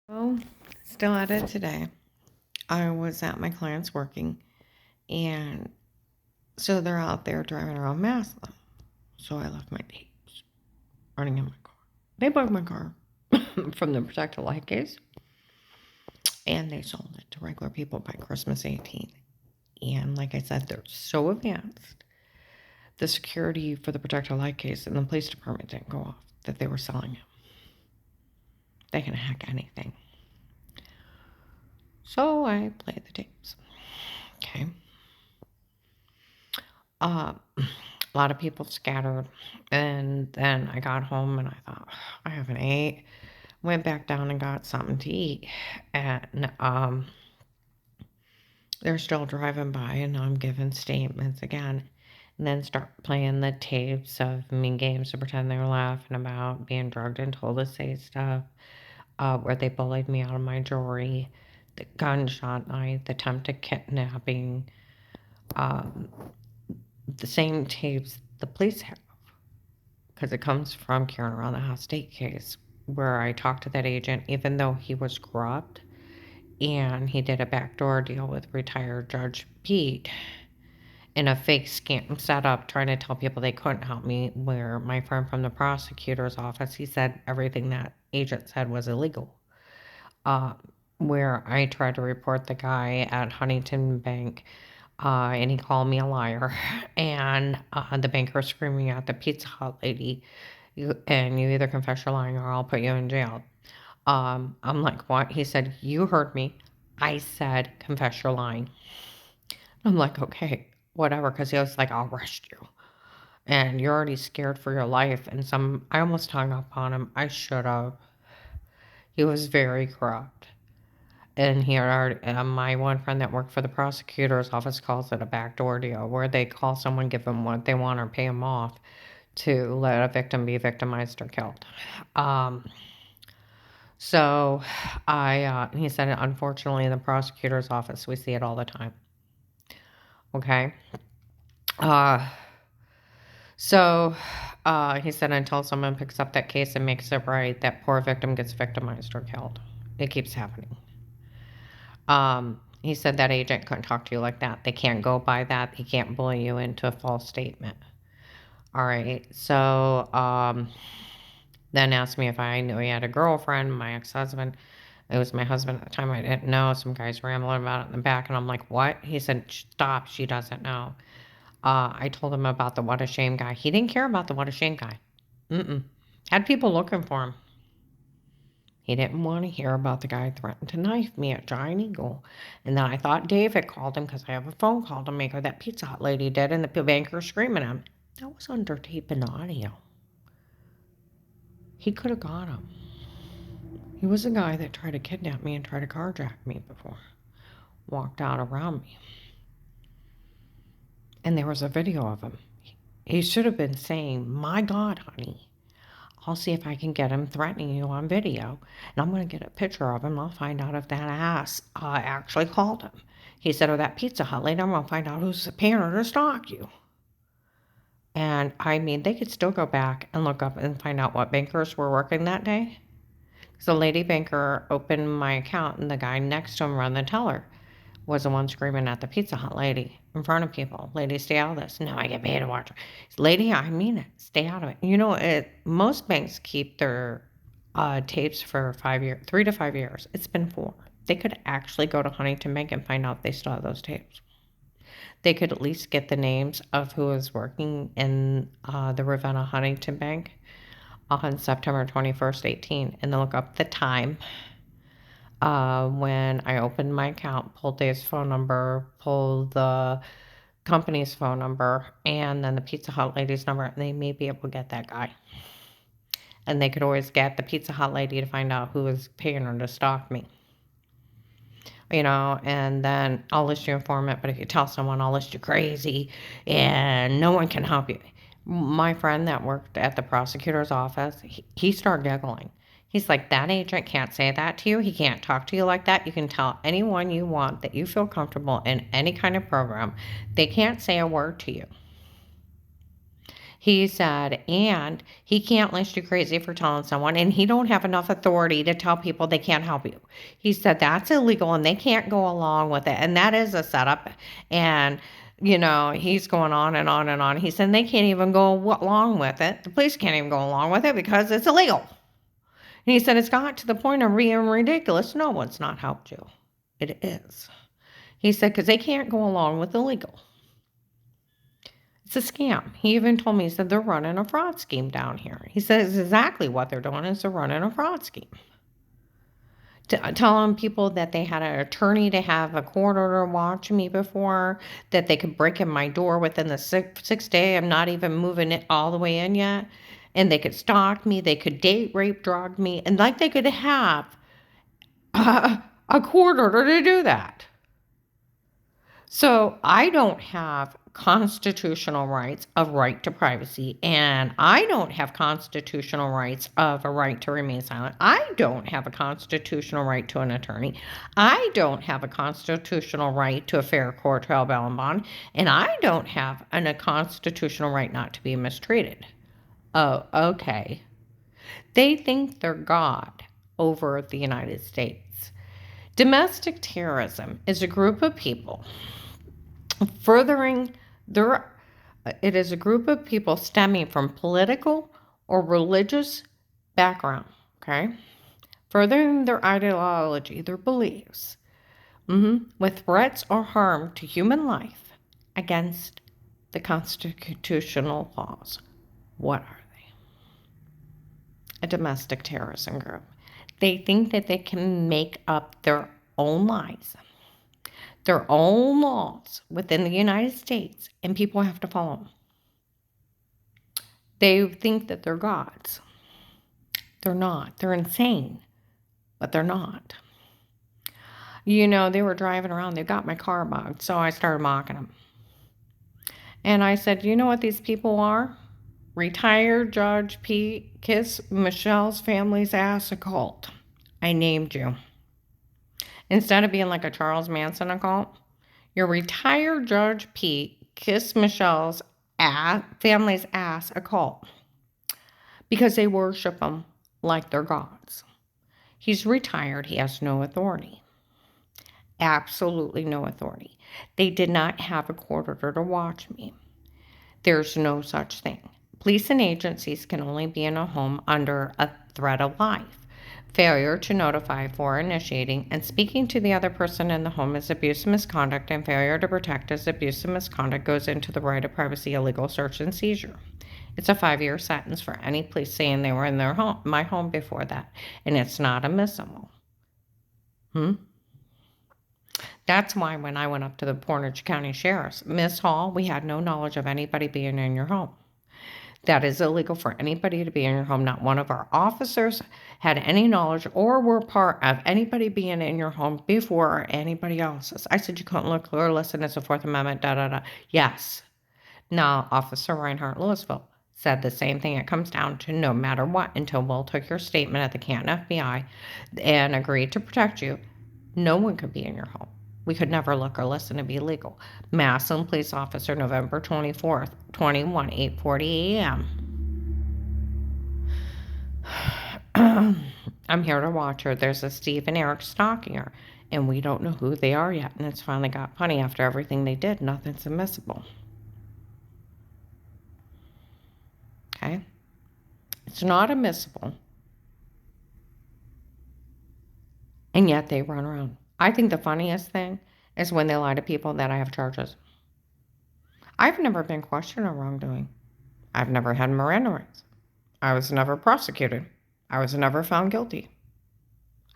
Oh, still at it today. I was at my client's working, and so they're out there driving around Maslin. So I left my tapes running in my car. They bugged my car from the protected light case, and they sold it to regular people by Christmas 18th. And like I said, they're so advanced. The security for the protected light case in the police department didn't go off that they were selling it. They can hack anything. So I played the tapes. Okay. A lot of people scattered. And then I got home and I thought, I haven't ate. Went back down and got something to eat. And they're still driving by, and I'm giving statements again. And then start playing the tapes of mean games to pretend they were laughing about being drugged and told to say stuff, where they bullied me out of my jewelry, the gunshot night, the attempted kidnapping, um, the same tapes the police have, because it comes from Karen around the house state case where I talked to that agent, even though he was corrupt and he did a backdoor deal with retired Judge Pete in a fake scam setup trying to tell people they couldn't help me, where my friend from the prosecutor's office, he said everything that agent said was illegal. Uh, where I tried to report the guy at Huntington Bank, and he called me a liar. And the banker screaming at the Pizza Hut lady, you either confess you're lying or I'll put you in jail. I'm like, what? He said, you heard me. I said, confess you're lying. I'm like, okay, whatever. Because he was like, I'll arrest you. And you're already scared for your life. And I almost hung up on him. I should have. He was very corrupt. And he had already, my one friend that worked for the prosecutor's office calls it a backdoor deal, where they call someone, give them what they want, or pay them off to let a victim be victimized or killed. Um, so he said, unfortunately, in the prosecutor's office, we see it all the time. Okay. Uh, so he said, until someone picks up that case and makes it right, that poor victim gets victimized or killed. It keeps happening. He said that agent couldn't talk to you like that. They can't go by that. He can't bully you into a false statement. All right. So then asked me if I knew he had a girlfriend, my ex-husband. It was my husband at the time. I didn't know. Some guys rambling about it in the back, and I'm like, what? He said, stop. She doesn't know. I told him about the what a shame guy. He didn't care about the what a shame guy. Had people looking for him. He didn't want to hear about the guy who threatened to knife me at Giant Eagle. And then I thought David called him because I have a phone call to make her that Pizza Hut lady did, and the banker screaming at him. That was under tape and audio. He could have got him. He was a guy that tried to kidnap me and try to carjack me before. Walked out around me. And there was a video of him. He should have been saying, my God, honey, I'll see if I can get him threatening you on video. And I'm going to get a picture of him. I'll find out if that ass actually called him. He said, or that Pizza Hut lady, I'm going to find out who's paying her to stalk you. And I mean, they could still go back and look up and find out what bankers were working that day. So the lady banker opened my account, and the guy next to him run the teller was the one screaming at the Pizza Hut lady in front of people. Lady, stay out of this. No, I get paid to watch her. Lady, I mean it. Stay out of it. You know, most banks keep their tapes for 5 years, 3 to 5 years. It's been 4. They could actually go to Huntington Bank and find out if they still have those tapes. They could at least get the names of who was working in the Ravenna Huntington Bank on September 21st, 18, and then look up the time when I opened my account, pulled Dave's phone number, pulled the company's phone number, and then the Pizza Hut lady's number, and they may be able to get that guy. And they could always get the Pizza Hut lady to find out who was paying her to stalk me. You know, and then I'll list you informant, but if you tell someone, I'll list you crazy, and no one can help you. My friend that worked at the prosecutor's office, he started giggling. He's like, that agent can't say that to you. He can't talk to you like that. You can tell anyone you want that you feel comfortable in any kind of program. They can't say a word to you. He said, and he can't list you crazy for telling someone, and he don't have enough authority to tell people they can't help you. He said that's illegal and they can't go along with it. And that is a setup. And, he's going on and on and on. He said they can't even go along with it. The police can't even go along with it because it's illegal. And he said it's got to the point of being ridiculous. No, it's not helped you. It is. He said because they can't go along with illegal. It's a scam. He even told me, he said, they're running a fraud scheme down here. He says exactly what they're doing is they're running a fraud scheme. Telling people that they had an attorney to have a court order watch me before, that they could break in my door within the sixth day. I'm not even moving it all the way in yet. And they could stalk me. They could date, rape, drug me. And like they could have a court order to do that. So I don't have constitutional rights of right to privacy, and I don't have constitutional rights of a right to remain silent. I don't have a constitutional right to an attorney. I don't have a constitutional right to a fair court trial, bail, and bond, and I don't have a constitutional right not to be mistreated. Oh, okay. They think they're God over the United States. Domestic terrorism is a group of people it is a group of people stemming from political or religious background, okay? Furthering their ideology, their beliefs, with threats or harm to human life against the constitutional laws. What are they? A domestic terrorism group. They think that they can make up their own lies, their own laws within the United States, and people have to follow them. They think that they're gods. They're not. They're insane, but they're not. They were driving around. They got my car bugged, so I started mocking them. And I said, you know what these people are? Retired Judge Pete, kiss Michelle's family's ass a cult. I named you. Instead of being like a Charles Manson occult, you're retired Judge Pete, kiss Michelle's family's ass a cult. Because they worship them like they're gods. He's retired. He has no authority. Absolutely no authority. They did not have a court order to watch me. There's no such thing. Police and agencies can only be in a home under a threat of life. Failure to notify for initiating and speaking to the other person in the home is abuse and misconduct, and failure to protect as abuse and misconduct goes into the right of privacy, illegal search and seizure. It's a 5-year sentence for any police saying they were in my home before that, and it's not admissible. That's why when I went up to the Portage County Sheriff's, Miss Hall, we had no knowledge of anybody being in your home. That is illegal for anybody to be in your home. Not one of our officers had any knowledge or were part of anybody being in your home before anybody else's. I said, you couldn't look or listen. It's the Fourth Amendment, da-da-da. Yes. Now, Officer Reinhardt Louisville said the same thing. It comes down to no matter what, until Will took your statement at the Canton FBI and agreed to protect you, no one could be in your home. We could never look or listen to be legal. Massillon Police Officer, November 24th, 21, 8:40 a.m. I'm here to watch her. There's a Steve and Eric stalking her, and we don't know who they are yet. And it's finally got funny after everything they did. Nothing's admissible. Okay? It's not admissible. And yet they run around. I think the funniest thing is when they lie to people that I have charges. I've never been questioned on wrongdoing. I've never had Miranda rights. I was never prosecuted. I was never found guilty.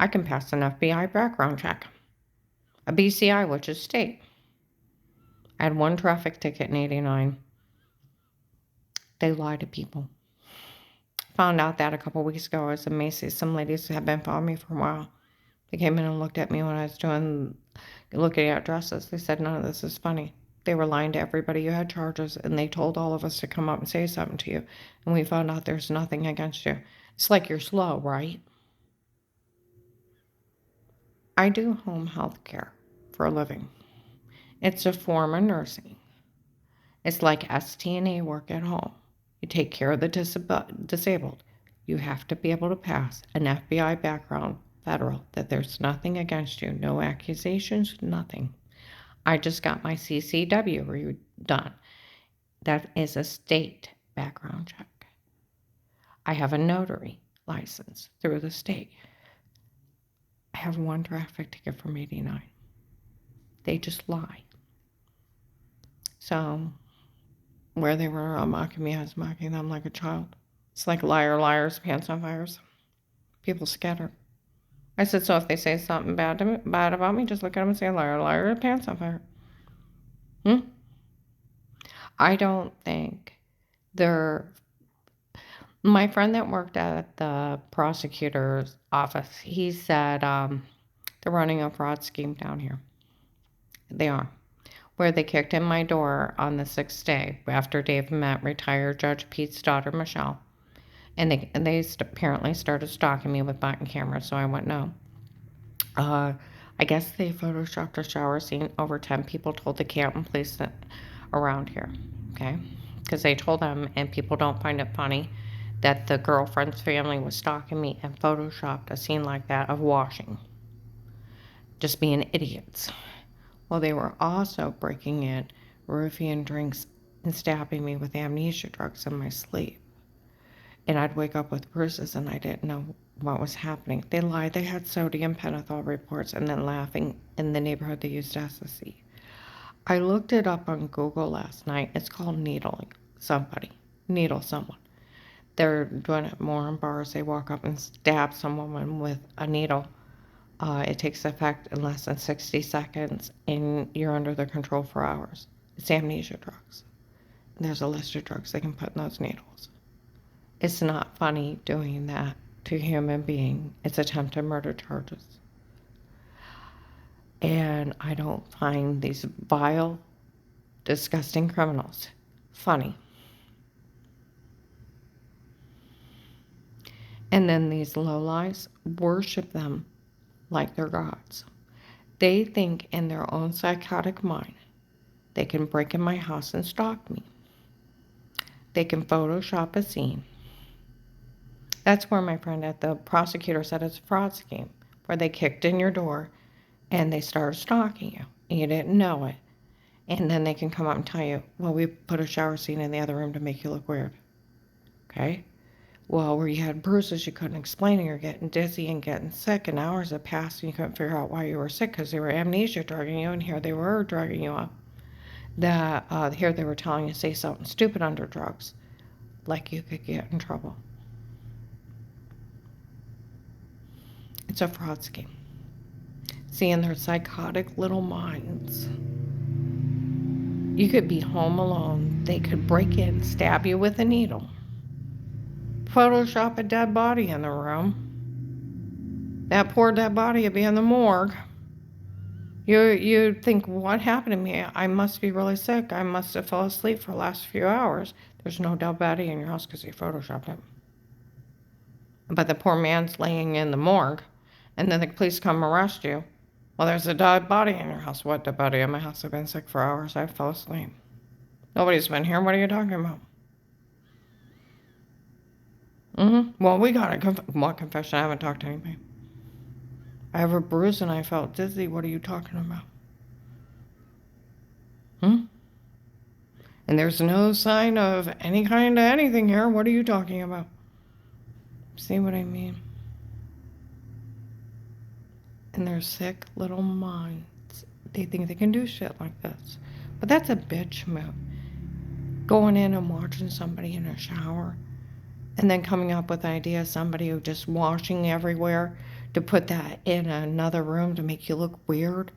I can pass an FBI background check. A BCI, which is state. I had one traffic ticket in 89. They lie to people. Found out that a couple weeks ago I was in Macy's. Some ladies had been following me for a while. They came in and looked at me when I was looking at dresses. They said, none of this is funny. They were lying to everybody. You had charges, and they told all of us to come up and say something to you. And we found out there's nothing against you. It's like you're slow, right? I do home health care for a living. It's a form of nursing. It's like STNA work at home. You take care of the disabled. You have to be able to pass an FBI background, federal, that there's nothing against you, no accusations, nothing. I just got my CCW done. That is a state background check. I have a notary license through the state. I have one traffic ticket from 89. They just lie. So, where they were mocking me, I was mocking them like a child. It's like liar, liars, pants on fires. People scatter. I said, so if they say something bad about me, just look at them and say, liar, liar, pants on fire. I don't think they're... My friend that worked at the prosecutor's office, he said they're running a fraud scheme down here. They are. Where they kicked in my door on the 6th day after Dave met retired Judge Pete's daughter, Michelle. And they apparently started stalking me with button cameras, so I went no. I guess they photoshopped a shower scene. Over 10 people told the Canton police that around here, okay? Because they told them, and people don't find it funny, that the girlfriend's family was stalking me and photoshopped a scene like that of washing. Just being idiots. Well, they were also breaking in, roofing drinks, and stabbing me with amnesia drugs in my sleep. And I'd wake up with bruises and I didn't know what was happening. They lied. They had sodium pentothal reports, and then laughing in the neighborhood they used ecstasy. I looked it up on Google last night. It's called needling somebody. Needle someone. They're doing it more in bars. They walk up and stab someone with a needle. It takes effect in less than 60 seconds, and you're under their control for hours. It's amnesia drugs. And there's a list of drugs they can put in those needles. It's not funny doing that to a human being. It's attempted murder charges. And I don't find these vile, disgusting criminals funny. And then these lowlifes worship them like they're gods. They think in their own psychotic mind they can break in my house and stalk me. They can Photoshop a scene. That's where my friend at the prosecutor said it's a fraud scheme, where they kicked in your door and they started stalking you, and you didn't know it. And then they can come up and tell you, well, we put a shower scene in the other room to make you look weird. Okay? Well, where you had bruises you couldn't explain, and you're getting dizzy and getting sick, and hours had passed and you couldn't figure out why you were sick because they were amnesia drugging you, and here they were drugging you up. Here they were telling you to say something stupid under drugs, like you could get in trouble. It's a fraud scheme. See, in their psychotic little minds, you could be home alone. They could break in, stab you with a needle, Photoshop a dead body in the room. That poor dead body would be in the morgue. You'd think, what happened to me? I must be really sick. I must have fell asleep for the last few hours. There's no dead body in your house because you photoshopped it. But the poor man's laying in the morgue, and then the police come arrest you. Well, there's a dead body in your house. What dead body? In my house, I've been sick for hours. I fell asleep. Nobody's been here. What are you talking about? Well, we got what confession? I haven't talked to anybody. I have a bruise and I felt dizzy. What are you talking about? And there's no sign of any kind of anything here. What are you talking about? See what I mean? And their sick little minds, they think they can do shit like this. But that's a bitch move. Going in and watching somebody in a shower, and then coming up with an idea of somebody who just washing everywhere, to put that in another room to make you look weird.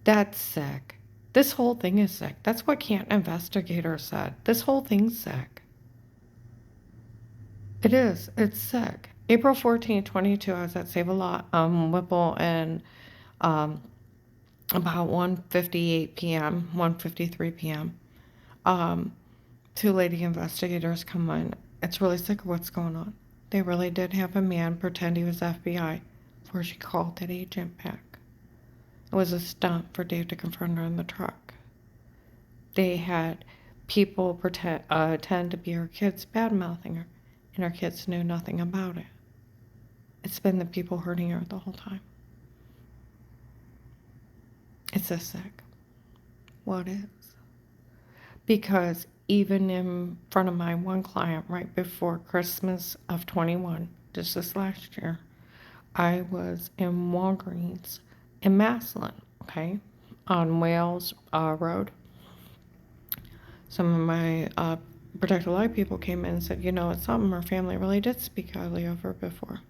That's sick. This whole thing is sick. That's what Canton investigator said. This whole thing's sick. It is. It's sick. April 14, 22, I was at Save a Lot, Whipple, and about 1:58 p.m., 1:53 p.m., two lady investigators come in. It's really sick of what's going on. They really did have a man pretend he was FBI before she called that agent back. It was a stunt for Dave to confront her in the truck. They had people tend to be our kids bad-mouthing her, and our kids knew nothing about it. It's been the people hurting her the whole time. It's a sick. What is? Because even in front of my one client right before Christmas of 21, just this last year, I was in Walgreens in Massillon, okay, on Wales Road. Some of my Protected Life people came in and said, you know, it's something our family really did speak highly of her before.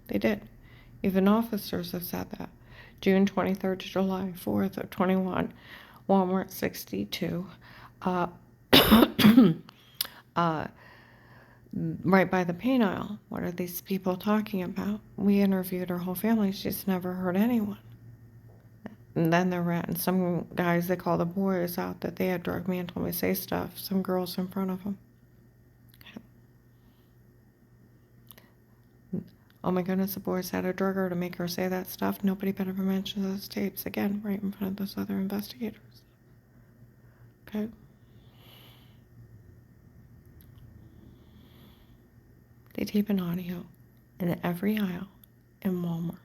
They did. Even officers have said that. June 23rd to July 4th of 21, Walmart 62. Right by the paint aisle. What are these people talking about? We interviewed her whole family. She's never heard anyone. And then they're ratting some guys, they call the boys out, that they had drugged me and told me to say stuff. Some girls in front of them. Oh my goodness, the boys had a drug her to make her say that stuff. Nobody better mention those tapes again right in front of those other investigators. Okay? They tape an audio in every aisle in Walmart.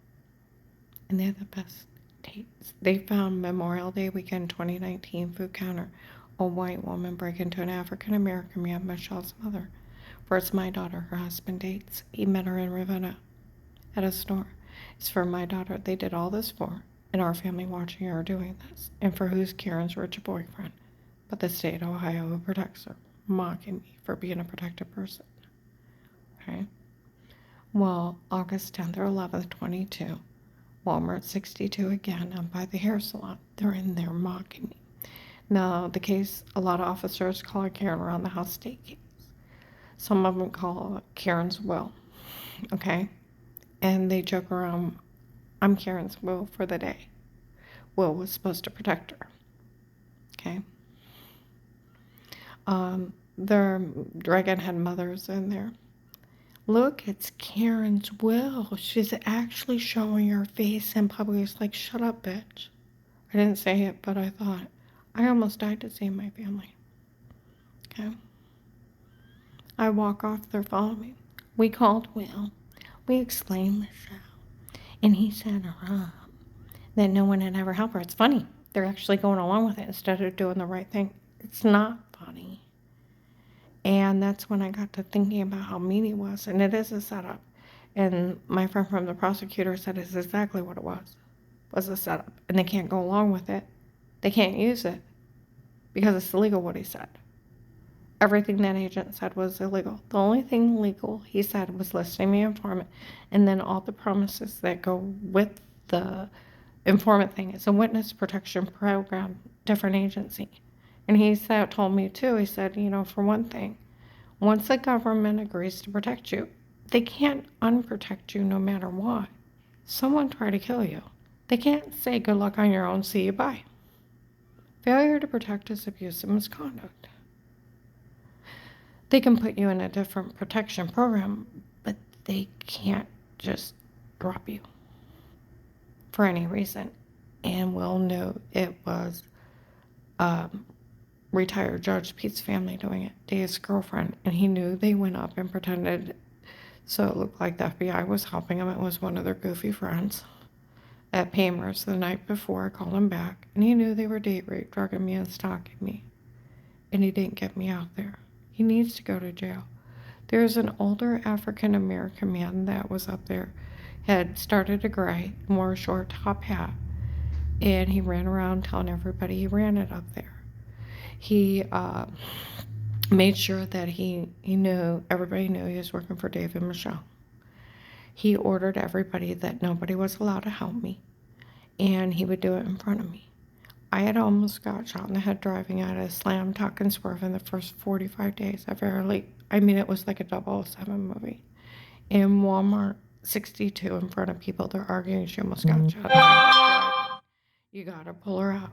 And they're the best tapes. They found Memorial Day weekend 2019 food counter. A white woman break into an African American man, Michelle's mother. For it's my daughter her husband dates. He met her in Ravenna at a store. It's for my daughter they did all this for, and our family watching her doing this. And for who's Karen's rich boyfriend, but the state of Ohio who protects her, mocking me for being a protected person. Okay? Well, August 10th or 11th, 22, Walmart 62 again, I'm by the hair salon. They're in there mocking me. Now, the case, a lot of officers call it Karen around the house state case. Some of them call it Karen's will, okay? And they joke around, I'm Karen's will for the day. Will was supposed to protect her, okay? Their dragon-head mothers in there. Look, it's Karen's will. She's actually showing her face in public. It's like, shut up, bitch. I didn't say it, but I thought. I almost died to save my family. Okay? I walk off, they're following me. We called Will. We explained Michelle. And he said that no one had ever helped her. It's funny. They're actually going along with it instead of doing the right thing. It's not funny. And that's when I got to thinking about how mean he was. And it is a setup. And my friend from the prosecutor said it's exactly what it was a setup. And they can't go along with it. They can't use it because it's illegal what he said. Everything that agent said was illegal. The only thing legal he said was listing the informant, and then all the promises that go with the informant thing. It's a witness protection program, different agency. And he told me too, he said, you know, for one thing, once the government agrees to protect you, they can't unprotect you no matter what. Someone try to kill you. They can't say good luck on your own, see you, bye. Failure to protect is abuse and misconduct. They can put you in a different protection program, but they can't just drop you for any reason. And Will knew it was retired Judge Pete's family doing it, Dave's girlfriend, and he knew they went up and pretended so it looked like the FBI was helping him. It was one of their goofy friends at Pamers the night before. I called him back, and he knew they were date rape, drugging me, and stalking me, and he didn't get me out there. He needs to go to jail. There's an older African American man that was up there, had started a gray, wore a short top hat, and he ran around telling everybody he ran it up there. He made sure that he knew, everybody knew he was working for Dave and Michelle. He ordered everybody that nobody was allowed to help me, and he would do it in front of me. I had almost got shot in the head driving at a slam, tuck, and swerve in the first 45 days. It was like a 007 movie. In Walmart 62 in front of people, they're arguing. She almost got shot. You gotta pull her out.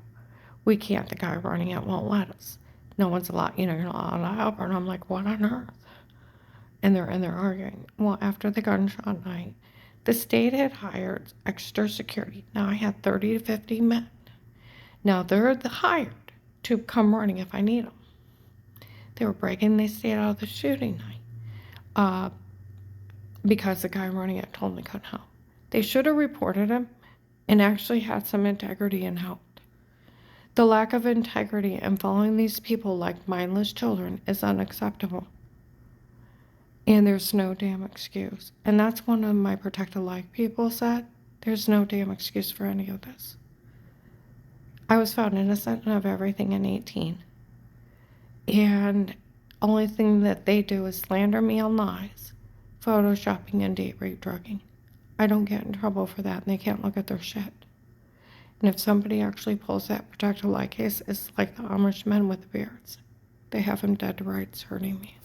We can't. The guy running it won't let us. No one's allowed, you're not allowed to help her. And I'm like, what on earth? And they're arguing. Well, after the gunshot night, the state had hired extra security. Now I had 30 to 50 men. Now they're hired to come running if I need them. They were bragging they stayed out of the shooting night because the guy running it told them they couldn't help. They should have reported him and actually had some integrity and helped. The lack of integrity and following these people like mindless children is unacceptable. And there's no damn excuse. And that's one of my Protect a Life people said. There's no damn excuse for any of this. I was found innocent of everything in 18. And only thing that they do is slander me on lies, photoshopping, and date rape drugging. I don't get in trouble for that, and they can't look at their shit. And if somebody actually pulls that Protect a Life case, it's like the Amish men with the beards. They have him dead to rights hurting me.